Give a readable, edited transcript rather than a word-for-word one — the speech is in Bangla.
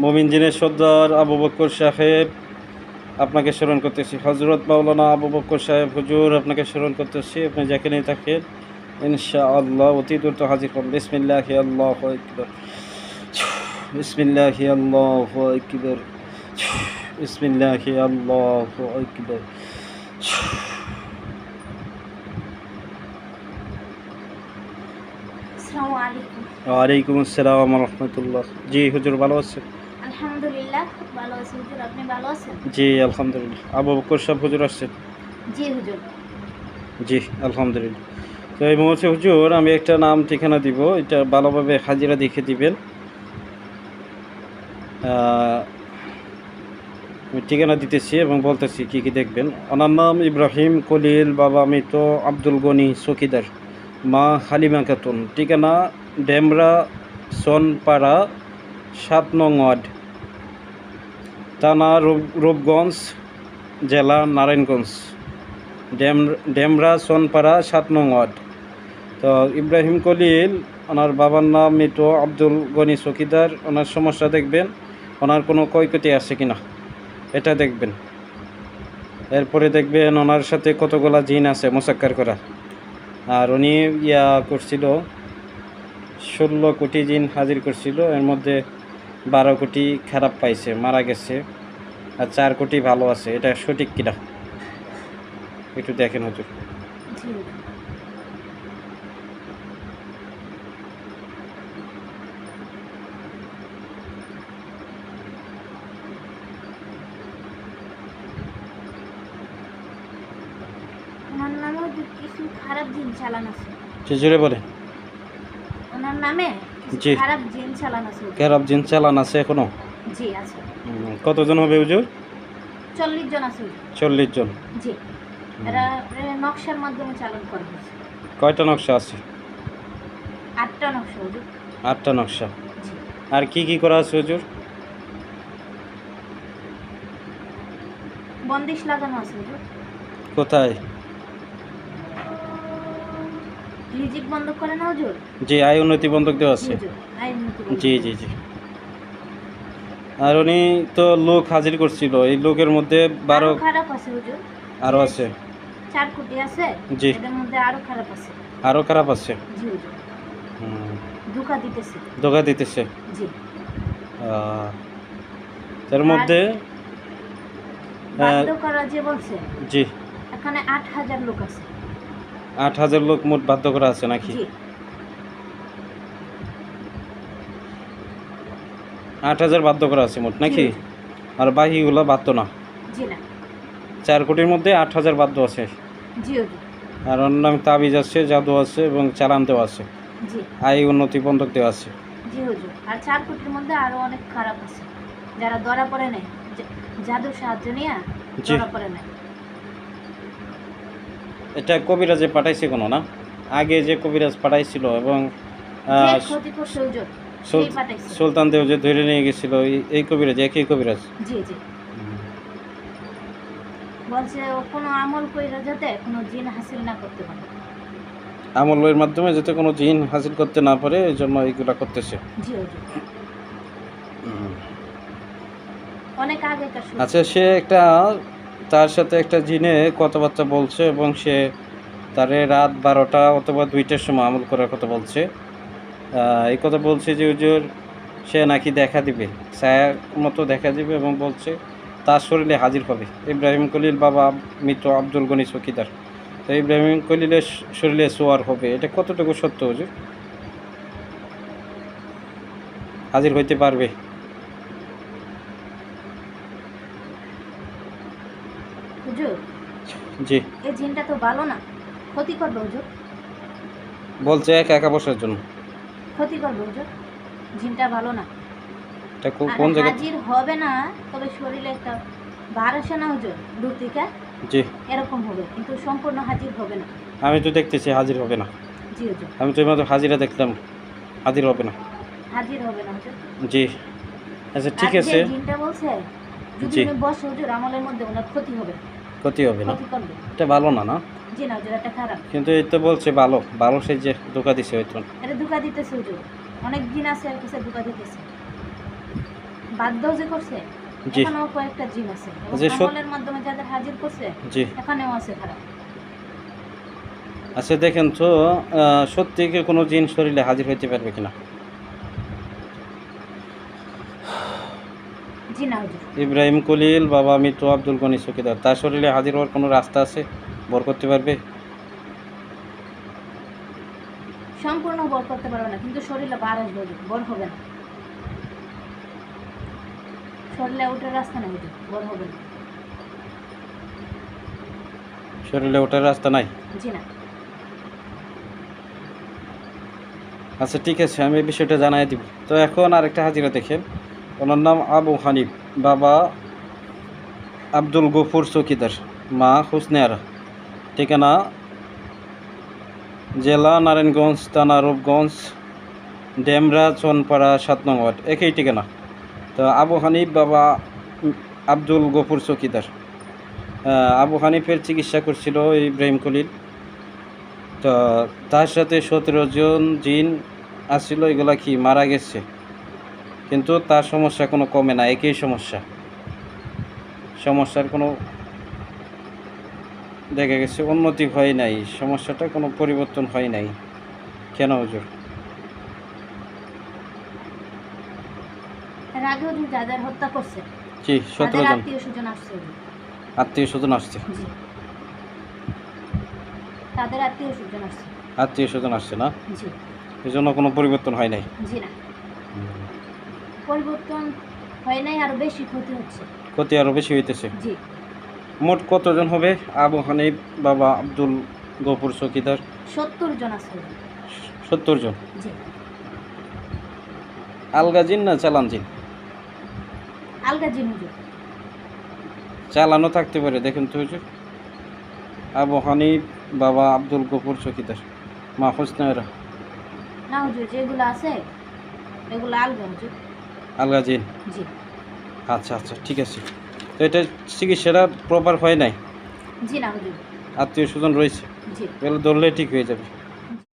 মুমিন জিনের সর্দার আবু বকর সাহেব আপনাকে স্মরণ করতেছি। হজরত মাওলানা আবু বকর সাহেব হুজুর আপনাকে স্মরণ করতেছি। আপনি যেখানেই থাকেন ইনশাআল্লাহ অতি দ্রুত হাজির হন। বিসমিল্লাহি আল্লাহু আকবার, বিসমিল্লাহি আল্লাহু আকবার, বিসমিল্লাহি আল্লাহু আকবার। আসসালামু আলাইকুম। ওয়ালাইকুম আসসালাম ওয়া রাহমাতুল্লাহ। জি হুজুর, ভালো আছেন? আলহামদুলিল্লাহ ভালো আছি হুজুর, আপনি ভালো আছেন? জি আলহামদুলিল্লাহ। আবু বকর সাহেব হুজুর আসছেন? জি হুজুর। জি আলহামদুলিল্লাহ। তো এই মুহূর্তে হুজুর আমি একটা নাম ঠিকানা দিব, এটা ভালোভাবে হাজিরা দেখে দিবেন। আমি ঠিকানা দিতেছি এবং বলতেছি কি কি দেখবেন। ওনার নাম ইব্রাহিম কলিল, বাবা মৃত আব্দুল গনি চকিদার, মা হালিমা খাতুন। ঠিকানা ডেমরা সোনপাড়া ৭ নং ওয়ার্ড, থানা রূপগঞ্জ, জেলা নারায়ণগঞ্জ। ডেমরা সোনপাড়া ৭ নং ওয়ার্ড। তো ইব্রাহিম কলিল, ওনার বাবার নাম মৃত আব্দুল গনি চকিদার। ওনার সমস্যা দেখবেন, ওনার কোনো ক্ষয়ক্ষতি আছে কিনা এটা দেখবেন। এরপরে দেখবেন ওনার সাথে কতগুলা জিন আছে মোসাক্কার করা। আর উনি করছিল 16 কোটি জিন হাজির করছিল, এর মধ্যে 12 কোটি খারাপ পাইছে, মারা গেছে, আর 4 কোটি ভালো আছে। এটা সঠিক কিনা একটু দেখেন হুজুর। জি হুজুর। ওনার নামে কিছু খারাপ জিন চালান আছে। জোরে বলেন। ওনার নামে জি। কিছু খারাপ জিন চালান আছে হুজুর। খারাপ জিন চালান আছে এখনো? জি আছে। কতজন হবে হুজুর? 40 জন আছে হুজুর। 40 জন। জি। এরা নকশার মাধ্যমে চালন করা হয়েছে। কয়টা নকশা আছে? 8টা নকশা হুজুর। 8টা নকশা। জি। আর কি কি করা আছে হুজুর? বন্দিশ লাগানো আছে হুজুর। কোথায়? রিজিক বন্ধ করে না হুজুর? জি, আয় উন্নতি বন্ধক দেওয়া জি আছে। হুজুর। আইন নীতি বন্ধ জি করে জি আছে। জি। আর উনি তো লোক হাজির করছিল, এই লোকের মধ্যে 12 আরো খারাপ আছে হুজুর। আরও আছে। 4 কোটি আছে, জি। এদের মধ্যে আরো খারাপ আছে। আরও খারাপ আছে। জি হুজুর। হুম, ধোঁকা দিতেছে। ধোঁকা দিতেছে। জি। তার আর মধ্যে বাধ্য করা যে বলছে, জি, এখানে 8,000 লোক আছে। 8,000 লোক মোট বাধ্য করা আছে নাকি? জি 8,000 বাধ্য করা আছে মোট নাকি? জি আর বাকিগুলো বাধ্য না? জি না। 4 কোটির মধ্যে 8,000 বাধ্য আছে। জি হুজুর। আর অন্য নামে তাবিজ আছে, জাদু আছে এবং চালান দেওয়া আছে, জি আয় উন্নতি বন্ধক দেওয়া আছে। জি হুজুর। আর 4 কোটির মধ্যে আরো অনেক খারাপ আছে, যারা ধরা পড়ে নাই, জাদুর সাহায্য নিয়ে জি। ধরা পড়ে নাই। এটা কবিরাজে পাঠাইছে কোনো না? আগে যে কবিরাজ পাঠাইছিল এবং যে ক্ষতি করছে হুজুর সেই পাঠাইছে। সুলতান দেও যে ধরে নিয়ে গেছিল, এই কবিরাজ একই কবিরাজ। জি জি। বলছে ও কোনো আমল কইরা যাতে কোনো জিন হাসিল না করতে পারে। আমলের মাধ্যমে যাতে কোনো জিন হাসিল করতে না পারে, এই জন্য এইগুলা করতেছে। জি হুজুর। অনেক আগেকার শুরু। আচ্ছা, সে একটা তার সাথে একটা জিনে কথাবার্তা বলছে এবং সে তারে রাত 12টা অথবা 2টার সময় আমল করার কথা বলছে। এই কথা বলছে যে হুজুর সে নাকি দেখা দিবে, ছায়ার মতো দেখা দিবে এবং বলছে তার শরীরে হাজির হবে। ইব্রাহিম কলিল বাবা মৃত আব্দুল গনি চকিদার। তো ইব্রাহিম কলিলের শরীরে সোয়ার হবে, এটা কতটুকু সত্য হুজুর? হাজির হইতে পারবে? হুজুর জি। এই জিনটা তো ভালো না, ক্ষতি করবে হুজুর। বলছে একা একা বসার জন্য। ক্ষতি করবে হুজুর, জিনটা ভালো না। এটা আর কোন জায়গা? হাজির হবে না, তবে শরীরে একটা ভার আসে না হুজুর দূর থেকে, জি। এরকম হবে, কিন্তু সম্পূর্ণ হাজির হবে না। আমি তো দেখতেছি হাজির হবে না। জি হুজুর। আমি তো এইমাত্র হাজিরা দেখলাম, হাজির হবে না। হাজির হবে না হুজুর। জি। আচ্ছা ঠিক আর আছে। যে জিনটা বলছে যদি জি। উনি বসে হুজুর আমলের মধ্যে ওনার ক্ষতি হবে। ক্ষতি হবে না? ক্ষতি করবে। এটা ভালো না, না? জি না হুজুর, এটা খারাপ। কিন্তু এই তো বলছে ভালো, ভালো সে যে ধোকা দিছে হয়তো। এটা ধোঁকা দিতেছে হুজুর, অনেক জিন আছে এর কাছে ধোঁকা দিতেছে। বাধ্য যে করছে, জি। এখানেও কয়েকটা জিন আছে এবং যে সত- আমলের মাধ্যমে যাদের হাজির করছে জি। এখানেও আছে খারাপ। আচ্ছা দেখেন তো সত্যি কি কোনো জিন শরীরে হাজির হইতে পারবে কিনা? জি না হুজুর। ইব্রাহিম কলিল বাবা মৃত আব্দুল গনি চকিদার, তার শরীরে হাজির হওয়ার কোনো রাস্তা আছে? বর করতে পারবে? সম্পূর্ণ বল করতে পারবে না, কিন্তু শরীরে বার আসবে হুজুর, বল হবে না। শরীরে ওঠার রাস্তা নেই হুজুর, বল হবে না। শরীরে ওঠার রাস্তা নাই? জি না। আচ্ছা ঠিক আছে, আমি এই বিষয়টা জানাই দিব। তো এখন আরেকটা হাজিরা দেখেন, ওনার নাম আবু হানিফ, বাবা আব্দুল গফুর চকিদার, মা হুসনে আরা, ঠিকানা জেলা নারায়ণগঞ্জ, থানা রূপগঞ্জ, ডেমরা চনপাড়া 7 নং ওয়ার্ড, একই ঠিকানা। তো আবু হানিফ বাবা আব্দুল গফুর চকিদার, আবু হানিফের চিকিৎসা করছিল ইব্রাহিম কলিল। তো তার সাথে 17 জন জিন আসছিল, এগুলা কি মারা গেছে, কিন্তু তার সমস্যা কোনো কমে না, একই সমস্যা, সমস্যার কোনো দেখা গেছে উন্নতি হয় নাই, সমস্যাটা কোনো পরিবর্তন হয় নাই। কেন হুজুর? এর আগে হুজুর যাদের হত্যা করছে জি, 17 তাদের জন আত্মীয় স্বজন আসছে হুজুর। আত্মীয় স্বজন আসছে। জি, তাদের আত্মীয় স্বজন আসছে। আত্মীয় স্বজন আসছে না, জি। এই জন্য কোনো পরিবর্তন হয় নাই। জি না, পরিবর্তন হয় নাই, আরো বেশি ক্ষতি হচ্ছে। ক্ষতি আরও বেশি হইতেছে। জি। মোট কতজন হবে আবু হানিফ বাবা আব্দুল গফুর চকিদার? 70 জন আছে হুজুর। 70 জন। জি। আলগা জিন না চালান জিন? আলগা জিন হুজুর। চালানো থাকতে পারে, দেখেন তো হুজুর। আবু হানিফ বাবা আব্দুল গফুর চকিদার, মা হুসনে আরা, না হুজুর, যেগুলো আছে এগুলো আলগা হুজুর। আলগা জিন। জি। আচ্ছা আচ্ছা ঠিক আছে। তো এটা চিকিৎসাটা প্রপার হয় নাই, জি না হুজুর। আত্মীয় স্বজন রয়েছে, জি। এগুলো ধরলে ঠিক হয়ে যাবে।